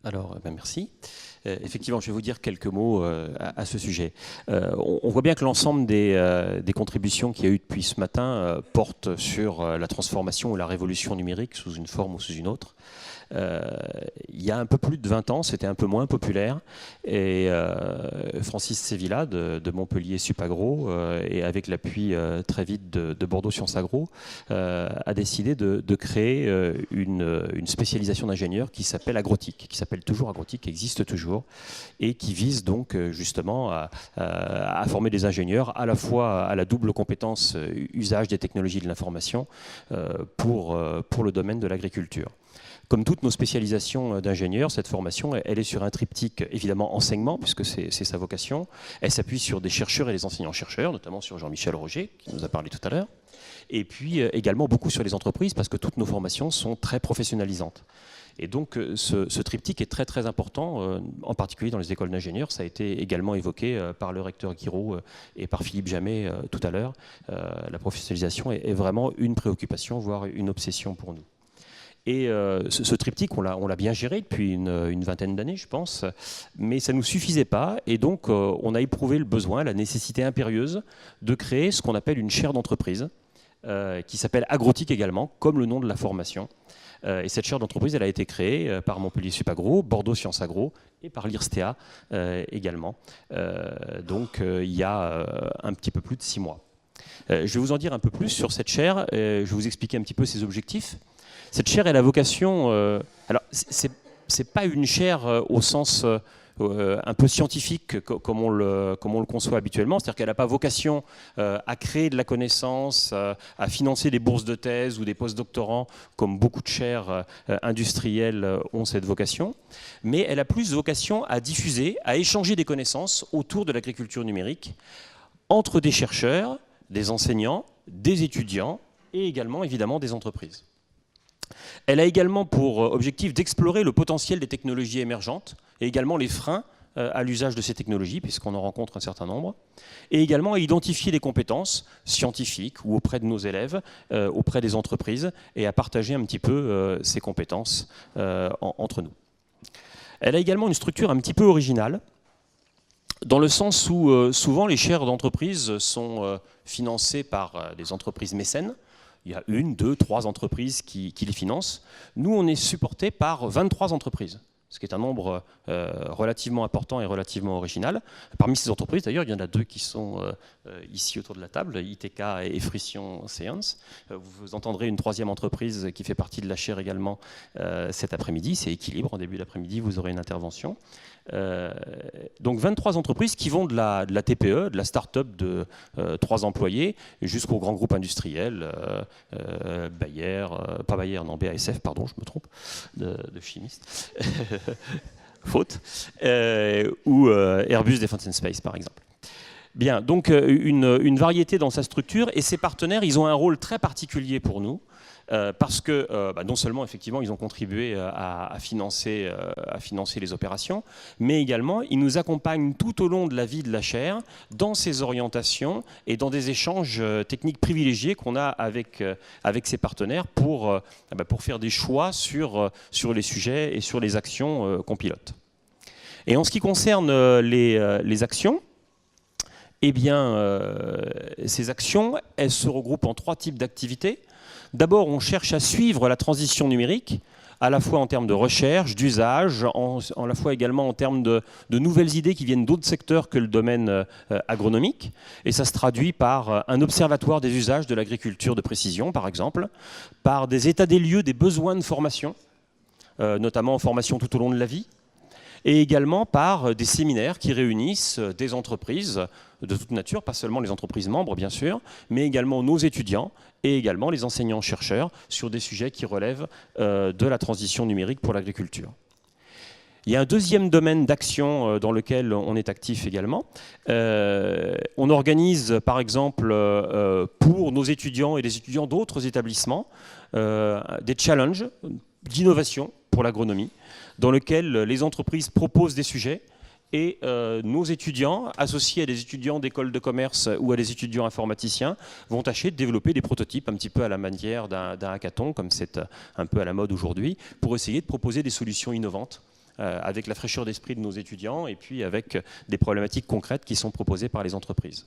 Alors, merci. Effectivement, je vais vous dire quelques mots à ce sujet. On voit bien que l'ensemble des contributions qu'il y a eu depuis ce matin portent sur la transformation ou la révolution numérique sous une forme ou sous une autre. Il y a un peu plus de 20 ans, c'était un peu moins populaire, et Francis Sevilla de Montpellier Supagro, et avec l'appui très vite de Bordeaux Sciences Agro, a décidé de créer une spécialisation d'ingénieur qui s'appelle Agrotique, qui s'appelle toujours Agrotique, qui existe toujours, et qui vise donc justement à former des ingénieurs à la fois à la double compétence usage des technologies de l'information pour le domaine de l'agriculture. Comme toutes nos spécialisations d'ingénieurs, cette formation, elle est sur un triptyque, évidemment, enseignement, puisque c'est sa vocation. Elle s'appuie sur des chercheurs et des enseignants-chercheurs, notamment sur Jean-Michel Roger, qui nous a parlé tout à l'heure. Et puis également beaucoup sur les entreprises, parce que toutes nos formations sont très professionnalisantes. Et donc ce triptyque est très très important, en particulier dans les écoles d'ingénieurs. Ça a été également évoqué par le recteur Guiraud et par Philippe Jamet tout à l'heure. La professionnalisation est vraiment une préoccupation, voire une obsession pour nous. Et ce triptyque, on l'a bien géré depuis une vingtaine d'années, je pense, mais ça ne nous suffisait pas. Et donc, on a éprouvé le besoin, la nécessité impérieuse de créer ce qu'on appelle une chaire d'entreprise, qui s'appelle Agrotique également, comme le nom de la formation. Et cette chaire d'entreprise, elle a été créée par Montpellier Supagro, Bordeaux Sciences Agro et par l'IRSTEA également. Donc, il y a un petit peu plus de 6 mois. Je vais vous en dire un peu plus sur cette chaire. Je vais vous expliquer un petit peu ses objectifs. Cette chaire, elle a vocation... alors, c'est pas une chaire au sens un peu scientifique comme on le conçoit habituellement. C'est-à-dire qu'elle n'a pas vocation à créer de la connaissance, à financer des bourses de thèse ou des post-doctorants, comme beaucoup de chaires industrielles ont cette vocation. Mais elle a plus vocation à diffuser, à échanger des connaissances autour de l'agriculture numérique entre des chercheurs, des enseignants, des étudiants et également, évidemment, des entreprises. Elle a également pour objectif d'explorer le potentiel des technologies émergentes et également les freins à l'usage de ces technologies, puisqu'on en rencontre un certain nombre, et également à identifier les compétences scientifiques ou auprès de nos élèves, auprès des entreprises, et à partager un petit peu ces compétences entre nous. Elle a également une structure un petit peu originale, dans le sens où souvent les chaires d'entreprise sont financées par des entreprises mécènes. Il y a 1, 2, 3 entreprises qui les financent. Nous, on est supporté par 23 entreprises, ce qui est un nombre relativement important et relativement original. Parmi ces entreprises, d'ailleurs, il y en a 2 qui sont ici autour de la table, ITK et Frission Science. Vous entendrez une 3e entreprise qui fait partie de la chaire également cet après-midi. C'est Équilibre. En début d'après-midi, vous aurez une intervention. Donc 23 entreprises qui vont de la TPE, de la start-up de 3 employés, jusqu'au grand groupe industriel, Bayer, pas Bayer, non, BASF, pardon, je me trompe, de chimiste, faute, ou Airbus Defence and Space, par exemple. Bien, donc une variété dans sa structure, et ses partenaires, ils ont un rôle très particulier pour nous, parce que non seulement effectivement ils ont contribué à financer les opérations, mais également ils nous accompagnent tout au long de la vie de la chaire dans ces orientations et dans des échanges techniques privilégiés qu'on a avec ces partenaires pour faire des choix sur les sujets et sur les actions qu'on pilote. Et en ce qui concerne les actions, eh bien, ces actions, elles se regroupent en 3 types d'activités. D'abord, on cherche à suivre la transition numérique, à la fois en termes de recherche, d'usage, à la fois également en termes de nouvelles idées qui viennent d'autres secteurs que le domaine agronomique. Et ça se traduit par un observatoire des usages de l'agriculture de précision, par exemple, par des états des lieux des besoins de formation, notamment en formation tout au long de la vie, et également par des séminaires qui réunissent des entreprises de toute nature, pas seulement les entreprises membres bien sûr, mais également nos étudiants et également les enseignants-chercheurs sur des sujets qui relèvent de la transition numérique pour l'agriculture. Il y a un deuxième domaine d'action dans lequel on est actif également. On organise par exemple pour nos étudiants et les étudiants d'autres établissements des challenges d'innovation pour l'agronomie, dans lequel les entreprises proposent des sujets et nos étudiants, associés à des étudiants d'écoles de commerce ou à des étudiants informaticiens, vont tâcher de développer des prototypes un petit peu à la manière d'un hackathon, comme c'est un peu à la mode aujourd'hui, pour essayer de proposer des solutions innovantes avec la fraîcheur d'esprit de nos étudiants et puis avec des problématiques concrètes qui sont proposées par les entreprises.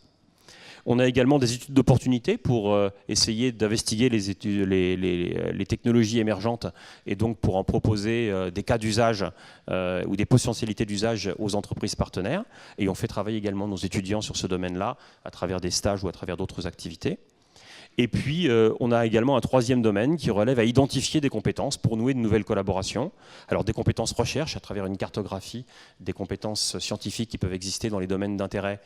On a également des études d'opportunité pour essayer d'investiguer les technologies émergentes et donc pour en proposer des cas d'usage ou des potentialités d'usage aux entreprises partenaires. Et on fait travailler également nos étudiants sur ce domaine-là à travers des stages ou à travers d'autres activités. Et puis, on a également un troisième domaine qui relève à identifier des compétences pour nouer de nouvelles collaborations. Alors, des compétences recherche à travers une cartographie des compétences scientifiques qui peuvent exister dans les domaines d'intérêt,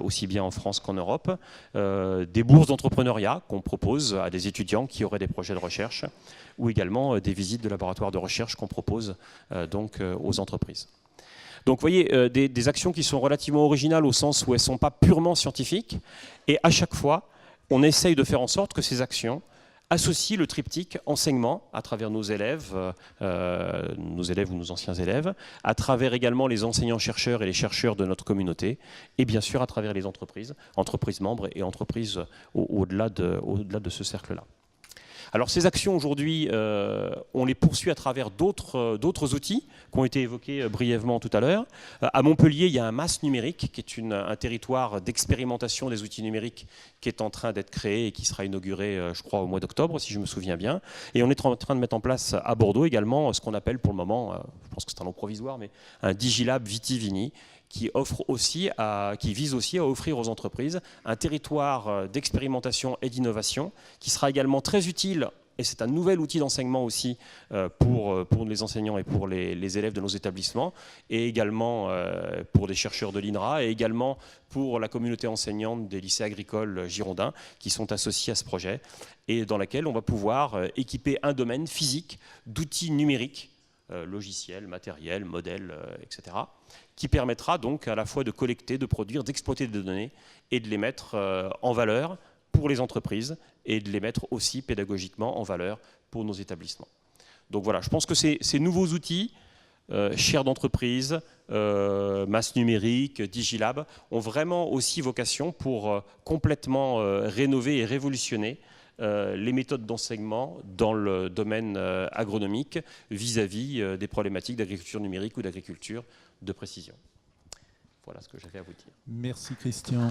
aussi bien en France qu'en Europe. Des bourses d'entrepreneuriat qu'on propose à des étudiants qui auraient des projets de recherche, ou également des visites de laboratoires de recherche qu'on propose donc aux entreprises. Donc, vous voyez, des actions qui sont relativement originales au sens où elles ne sont pas purement scientifiques, et à chaque fois, on essaye de faire en sorte que ces actions associent le triptyque enseignement à travers nos élèves ou nos anciens élèves, à travers également les enseignants-chercheurs et les chercheurs de notre communauté, et bien sûr à travers les entreprises membres et entreprises au-delà de ce cercle-là. Alors ces actions aujourd'hui, on les poursuit à travers d'autres outils qui ont été évoqués brièvement tout à l'heure. À Montpellier, il y a un MAS numérique qui est un territoire d'expérimentation des outils numériques qui est en train d'être créé et qui sera inauguré, je crois, au mois d'octobre, si je me souviens bien. Et on est en train de mettre en place à Bordeaux également ce qu'on appelle pour le moment, je pense que c'est un nom provisoire, mais un Digilab Vitivini, qui vise aussi à offrir aux entreprises un territoire d'expérimentation et d'innovation qui sera également très utile, et c'est un nouvel outil d'enseignement aussi pour les enseignants et pour les élèves de nos établissements, et également pour des chercheurs de l'INRA, et également pour la communauté enseignante des lycées agricoles girondins qui sont associés à ce projet, et dans laquelle on va pouvoir équiper un domaine physique d'outils numériques, logiciels, matériels, modèles, etc., qui permettra donc à la fois de collecter, de produire, d'exploiter des données et de les mettre en valeur pour les entreprises et de les mettre aussi pédagogiquement en valeur pour nos établissements. Donc voilà, je pense que ces nouveaux outils, chaires d'entreprise, MAS numérique, Digilab, ont vraiment aussi vocation pour complètement rénover et révolutionner les méthodes d'enseignement dans le domaine agronomique vis-à-vis des problématiques d'agriculture numérique ou d'agriculture de précision. Voilà ce que j'avais à vous dire. Merci Christian.